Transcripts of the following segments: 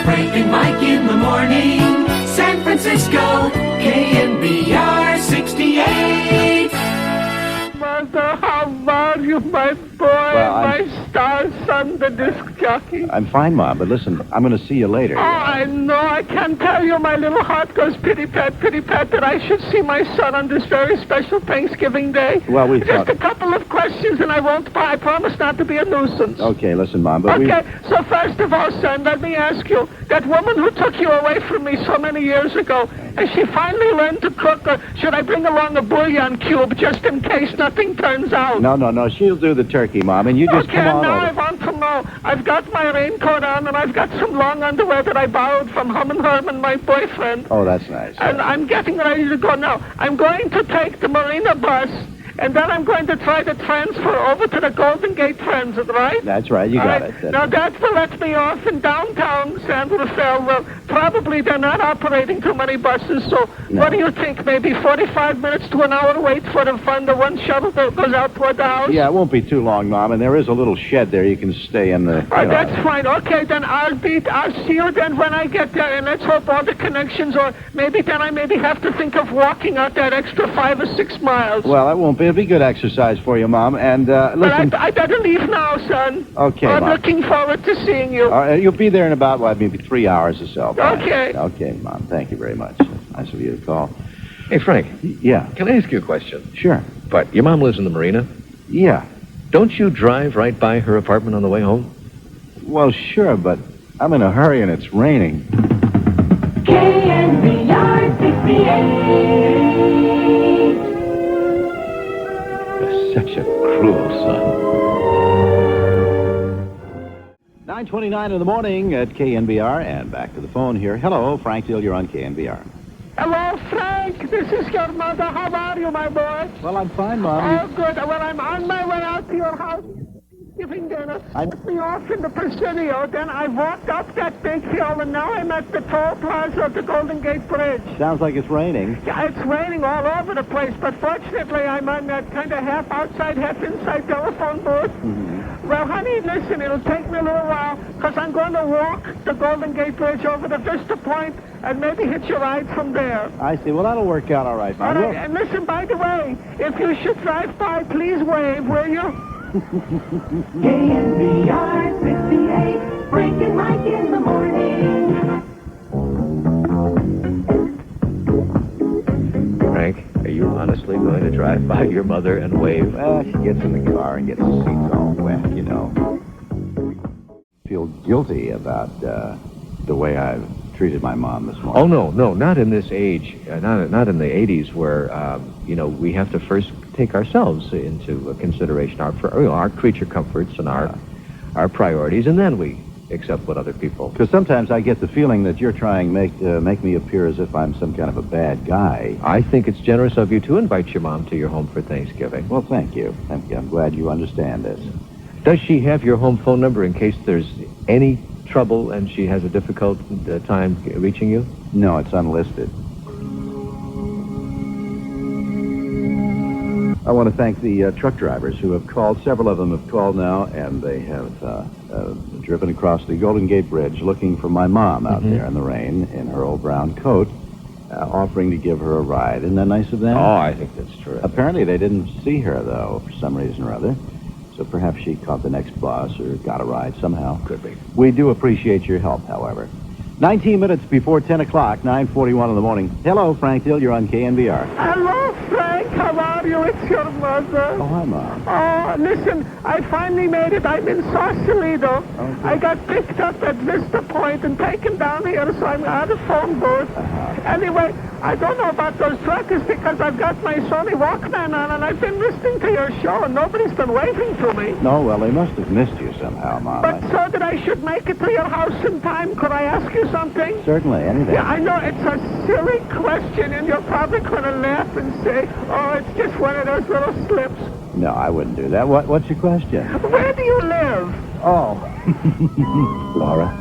Frank and Mike in the morning. San Francisco, KNBR 68. Mother, how are you, my boy, my star son, the disc jockey? I'm fine, Mom, but listen, I'm going to see you later. Oh, I know. I can't tell you. My little heart goes pity-pat, that I should see my son on this very special Thanksgiving Day. Well, we Just a couple of questions, and I promise not to be a nuisance. Okay, listen, Mom, but so first of all, son, let me ask you, that woman who took you away from me so many years ago, has she finally learned to cook, or should I bring along a bouillon cube just in case nothing turns out? No, she'll do the turkey, Mom, and you just come on now over. I want to know. I've got my raincoat on, and I've got some long underwear that I borrowed from Hum and Herman, my boyfriend. Oh, that's nice. And I'm getting ready to go now. I'm going to take the Marina bus, and then I'm going to try to transfer over to the Golden Gate Transit, right? That's right, you got it. Now, that will let me off in downtown San Rafael. Well, probably they're not operating too many buses, so what do you think? Maybe 45 minutes to an hour wait for the one shuttle that goes out toward the house? Yeah, it won't be too long, Mom, and there is a little shed there you can stay in the... That's fine. Okay, then I'll see you then when I get there, and let's hope all the connections, or maybe then I have to think of walking out that extra 5 or 6 miles. Well, that won't be. It'll be good exercise for you, Mom, and listen... But I better leave now, son. Okay, I'm Mom. looking forward to seeing you. You'll be there in about, maybe 3 hours or so. Okay. Okay, Mom, thank you very much. It's nice of you to call. Hey, Frank. Yeah. Can I ask you a question? Sure. But your mom lives in the Marina? Yeah. Don't you drive right by her apartment on the way home? Well, sure, but I'm in a hurry and it's raining. KNBR 68. You're such a cruel son. 9:29 in the morning at KNBR, and back to the phone here. Hello, Frank Dill, you're on KNBR. Hello, Frank. This is your mother. How are you, my boy? Well, I'm fine, Mom. Oh, good. Well, I'm on my way out to your house. Giving dinner. I took me off in the Presidio. Then I walked up that big hill, and now I'm at the toll plaza of the Golden Gate Bridge. Sounds like it's raining. Yeah, it's raining all over the place, but fortunately I'm on that kind of half outside, half inside telephone booth. Mm-hmm. Well, honey, listen, it'll take me a little while, because I'm going to walk the Golden Gate Bridge over to Vista Point and maybe hitch a ride from there. I see. Well, that'll work out all right, Mom. All right, and listen, by the way, if you should drive by, please wave, will you? KNBR 68, Frank and Mike in the morning. Frank, are you honestly going to drive by your mother and wave? Well, she gets in the car and gets the seats all wet, you know. Feel guilty about the way I've treated my mom this morning. Oh, no, not in this age. Not in the 80s where, we have to first take ourselves into consideration, our creature comforts and our priorities, and then we accept what other people... Because sometimes I get the feeling that you're trying to make me appear as if I'm some kind of a bad guy. I think it's generous of you to invite your mom to your home for Thanksgiving. Well, thank you. I'm glad you understand this. Does she have your home phone number in case there's any trouble and she has a difficult time reaching you? No, it's unlisted. I want to thank the truck drivers who have called. Several of them have called now, and they have driven across the Golden Gate Bridge looking for my mom out there in the rain in her old brown coat, offering to give her a ride. Isn't that nice of them? Oh, I think that's true. Apparently they didn't see her, though, for some reason or other. So perhaps she caught the next bus or got a ride somehow. Could be. We do appreciate your help, however. 19 minutes before 10 o'clock, 9:41 in the morning. Hello, Frank Dill. You're on KNBR. Hello, Frank. How are you? It's your mother. Oh, hi, Mom. Oh, listen, I finally made it. I'm in Sausalito. Okay. I got picked up at Vista Point and taken down here, so I'm out of phone booth. Anyway, I don't know about those truckers because I've got my Sony Walkman on, and I've been listening to your show, and nobody's been waving to me. No, well, they must have missed you somehow, Mom. But so that I should make it to your house in time, could I ask you something? Certainly, anything. Yeah, I know it's a silly question, and you're probably going to laugh and say, oh, it's just one of those little slips. No, I wouldn't do that. What's your question? Where do you live? Oh. Laura,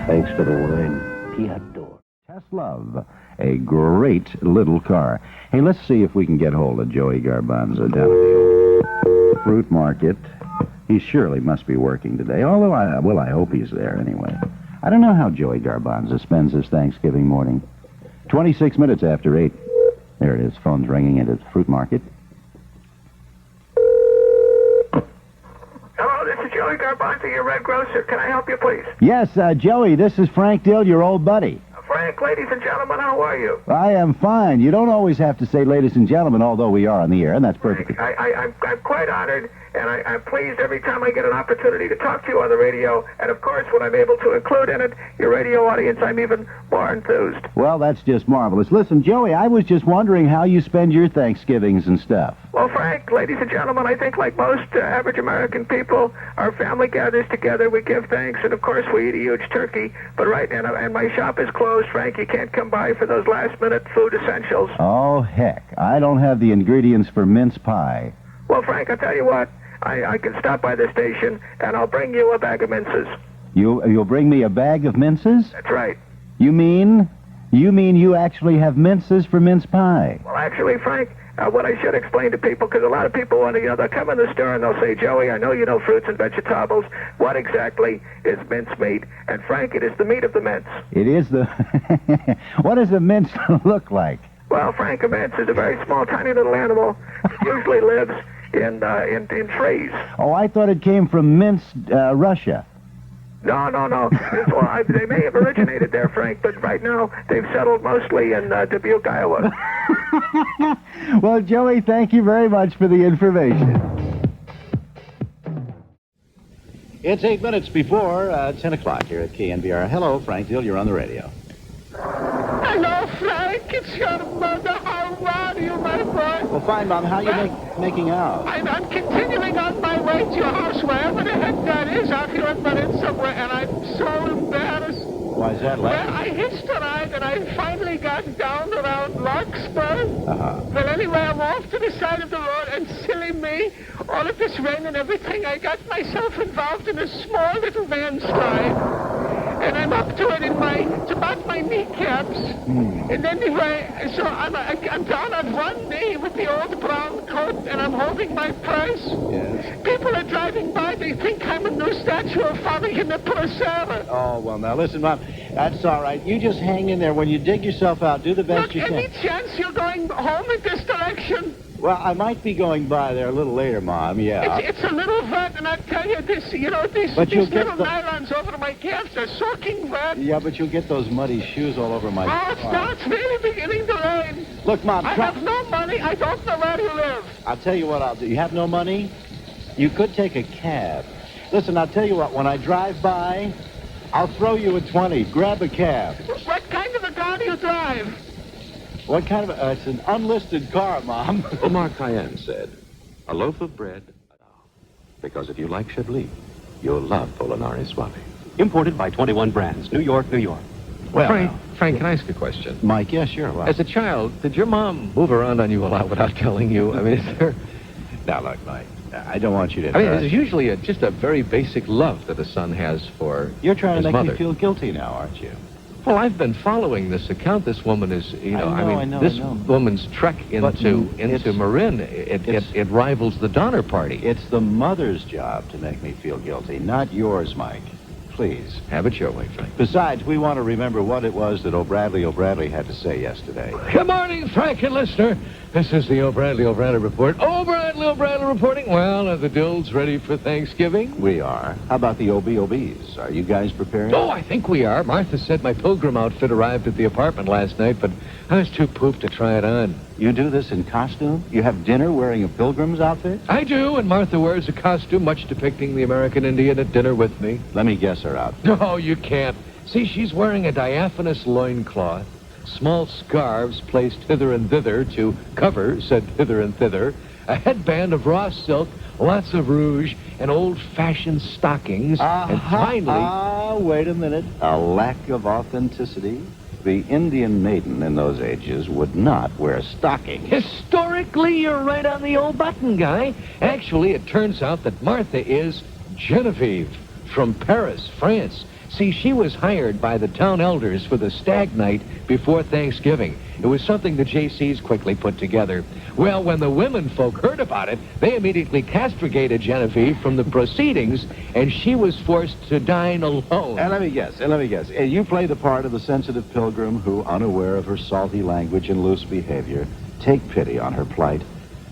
thanks for the wine. Piador. Tesla, a great little car. Hey, let's see if we can get hold of Joey Garbanzo down at the fruit market. He surely must be working today, although I hope he's there anyway. I don't know how Joey Garbanza spends his Thanksgiving morning. 26 minutes after 8. There it is. Phone's ringing at his fruit market. Hello, this is Joey Garbanza, your red grocer. Can I help you, please? Yes, Joey, this is Frank Dill, your old buddy. Frank, ladies and gentlemen, how are you? I am fine. You don't always have to say ladies and gentlemen, although we are on the air, and that's perfectly... I'm quite honored, and I'm pleased every time I get an opportunity to talk to you on the radio, and of course, when I'm able to include in it your radio audience, I'm even more enthused. Well, that's just marvelous. Listen, Joey, I was just wondering how you spend your Thanksgivings and stuff. Well, Frank, ladies and gentlemen, I think like most average American people, our family gathers together, we give thanks, and of course, we eat a huge turkey, but right now, and my shop is closed, Frank, you can't come by for those last-minute food essentials. Oh, heck. I don't have the ingredients for mince pie. Well, Frank, I'll tell you what. I can stop by the station, and I'll bring you a bag of minces. You'll bring me a bag of minces? That's right. You mean you actually have minces for mince pie? Well, actually, Frank, what I should explain to people, because a lot of people want to, they'll come in the store and they'll say, Joey, I know you know fruits and vegetables. What exactly is mincemeat? And Frank, it is the meat of the mince. It is the... What does a mince look like? Well, Frank, a mince is a very small, tiny little animal. It usually lives in trees. Oh, I thought it came from Minsk, Russia. No. Well, they may have originated there, Frank, but right now they've settled mostly in Dubuque, Iowa. Well, Joey, thank you very much for the information. It's 8 minutes before 10 o'clock here at KNBR. Hello, Frank Dill, you're on the radio. Hello, Frank. It's your mother. How are you, my boy? Well, fine, Mom. How are you making out? I'm continuing on my way to your house, wherever the heck that is, out here in Berlin somewhere, and I'm so embarrassed. Why is that, Well, I hitched a ride, and I finally got down around Larkspur. Well, anyway, I'm off to the side of the road, and silly me, all of this rain and everything, I got myself involved in a small little landslide. And I'm up to it it's about my kneecaps. And anyway, so I'm down on one knee with the old brown coat, and I'm holding my purse. Yes. People are driving by, they think I'm a new statue of Father Sarah. Oh, well, now, listen, Mom, that's all right. You just hang in there. When you dig yourself out, do the best Look, you can. any chance you're going home in this direction? Well, I might be going by there a little later, Mom, yeah. It's a little wet, and I tell you, these But you'll little get the... nylons over my calves are soaking wet. Yeah, but you'll get those muddy shoes all over my Oh, it's now it's really beginning to rain. Look, Mom, I have no money. I don't know where to live. I'll tell you what I'll do. You have no money? You could take a cab. Listen, I'll tell you what. When I drive by, I'll throw you a 20. Grab a cab. What kind of a car do you drive? What kind of... it's an unlisted car, Mom. Omar Khayyam said, a loaf of bread, because if you like Chablis, you'll love Polonari Suave. Imported by 21 brands, New York, New York. Well, Frank, can I ask a question? Mike, yes, sure. Well, As a child, did your mom move around on you a lot without telling you? I mean, is there... now, look, Mike, I don't want you to... I mean, it's usually just a very basic love that a son has for You're trying to his make mother. me feel guilty now, aren't you? Well, I've been following this account. This woman is, I know. this woman's trek into Marin, it rivals the Donner Party. It's the mother's job to make me feel guilty, not yours, Mike. Please. Have it your way, Frank. Besides, we want to remember what it was that O'Bradley had to say yesterday. Good morning, Frank and listener. This is the O'Bradley report. O'Bradley reporting. Well, are the Dills ready for Thanksgiving? We are. How about the OBOBs? Are you guys preparing? Oh, I think we are. Martha said my pilgrim outfit arrived at the apartment last night, but I was too pooped to try it on. You do this in costume? You have dinner wearing a pilgrim's outfit? I do, and Martha wears a costume much depicting the American Indian at dinner with me. Let me guess her outfit. No, you can't. See, she's wearing a diaphanous loincloth, small scarves placed hither and thither to cover said hither and thither, a headband of raw silk, lots of rouge, and old-fashioned stockings, and finally... wait a minute. A lack of authenticity? The Indian maiden in those ages would not wear stockings. Historically, you're right on the old button, guy. Actually, it turns out that Martha is Genevieve. from Paris, France. See, she was hired by the town elders for the stag night before Thanksgiving. It was something the JCs quickly put together. Well, when the women folk heard about it, they immediately castigated Genevieve from the proceedings, and she was forced to dine alone. And let me guess. You play the part of the sensitive pilgrim who, unaware of her salty language and loose behavior, take pity on her plight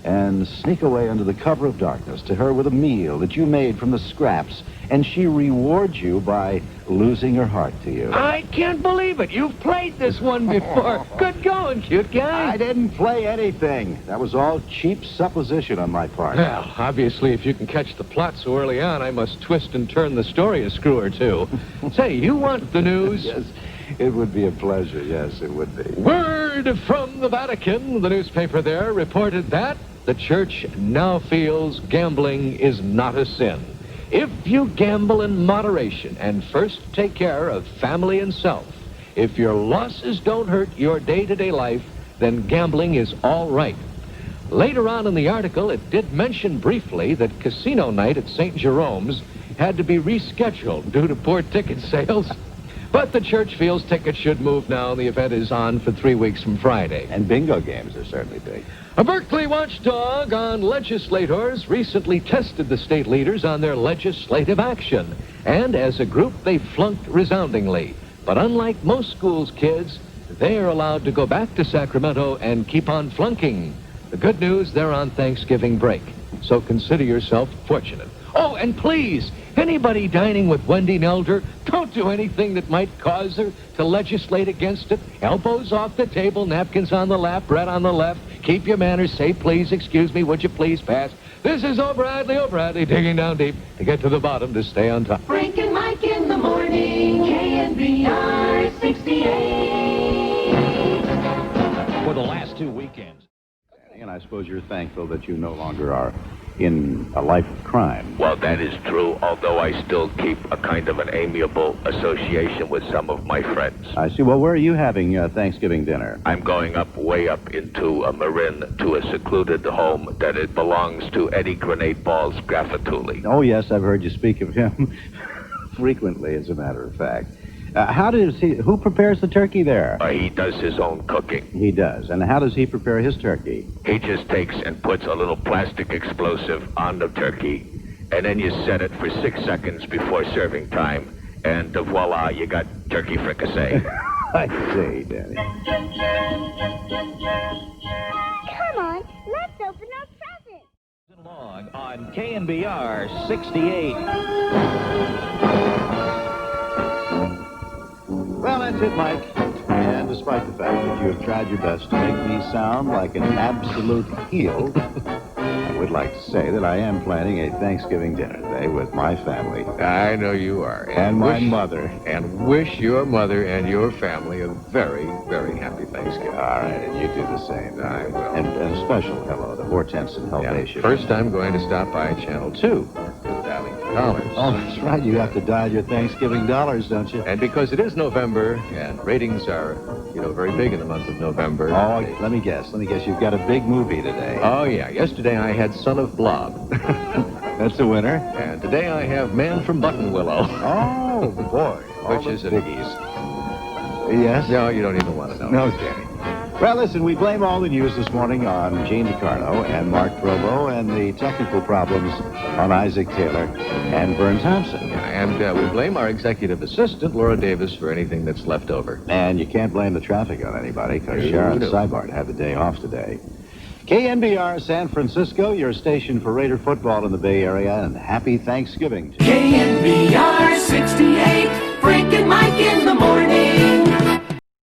and sneak away under the cover of darkness to her with a meal that you made from the scraps, and she rewards you by losing her heart to you. I can't believe it. You've played this one before. Good going, cute guy. I didn't play anything. That was all cheap supposition on my part. Well, obviously, if you can catch the plot so early on, I must twist and turn the story a screw or two. Say, you want the news? Yes, it would be a pleasure. Yes, it would be. Word from the Vatican. The newspaper there reported that the church now feels gambling is not a sin. If you gamble in moderation and first take care of family and self, if your losses don't hurt your day-to-day life, then gambling is all right. Later on in the article, it did mention briefly that casino night at St. Jerome's had to be rescheduled due to poor ticket sales. But the church feels tickets should move now. The event is on for 3 weeks from Friday. And bingo games are certainly big. A Berkeley watchdog on legislators recently tested the state leaders on their legislative action. And as a group, they flunked resoundingly. But unlike most schools' kids, they are allowed to go back to Sacramento and keep on flunking. The good news, they're on Thanksgiving break. So consider yourself fortunate. Oh, and please, anybody dining with Wendy Nelder, don't do anything that might cause her to legislate against it. Elbows off the table, napkins on the lap, bread on the left. Keep your manners. Say, please, excuse me, would you please pass? This is O'Bradley, digging down deep to get to the bottom to stay on top. Frank and Mike in the morning, KNBR 68. For the last 2 weekends. And I suppose you're thankful that you no longer are in a life of crime. Well, that is true, although I still keep a kind of an amiable association with some of my friends. I see. Well, where are you having Thanksgiving dinner? I'm going way up into Marin to a secluded home that it belongs to Eddie Grenade Balls Graffituli. Oh, yes, I've heard you speak of him frequently, as a matter of fact. Who prepares the turkey there? He does his own cooking. He does. And how does he prepare his turkey? He just takes and puts a little plastic explosive on the turkey, and then you set it for 6 seconds before serving time, and voila, you got turkey fricassee. I see, Danny. Come on, let's open our presents. Along on KNBR 68. Well, that's it, Mike. And despite the fact that you have tried your best to make me sound like an absolute heel, I would like to say that I am planning a Thanksgiving dinner today with my family. I know you are. And my mother. And wish your mother and your family a very, very happy Thanksgiving. All right, and you do the same. I will. And a special hello to Hortense and Helvetia. First, I'm going to stop by Channel 2. Dialing for dollars. Oh, that's right. You have to dial your Thanksgiving dollars, don't you? And because it is November, and ratings are, very big in the month of November. Oh, let me guess. You've got a big movie today. Oh, yeah. Yesterday I had Son of Blob. That's the winner. And today I have Man from Buttonwillow. Oh, boy. Which is biggies. Yes? No, you don't even want to know. No, Danny. Well, listen, we blame all the news this morning on Gene DiCarlo and Mark Provo, and the technical problems on Isaac Taylor and Vern Thompson. And we blame our executive assistant, Laura Davis, for anything that's left over. And you can't blame the traffic on anybody, because Sharon Seibart had the day off today. KNBR San Francisco, your station for Raider football in the Bay Area, and happy Thanksgiving to you. KNBR 68, Frank and Mike in the morning.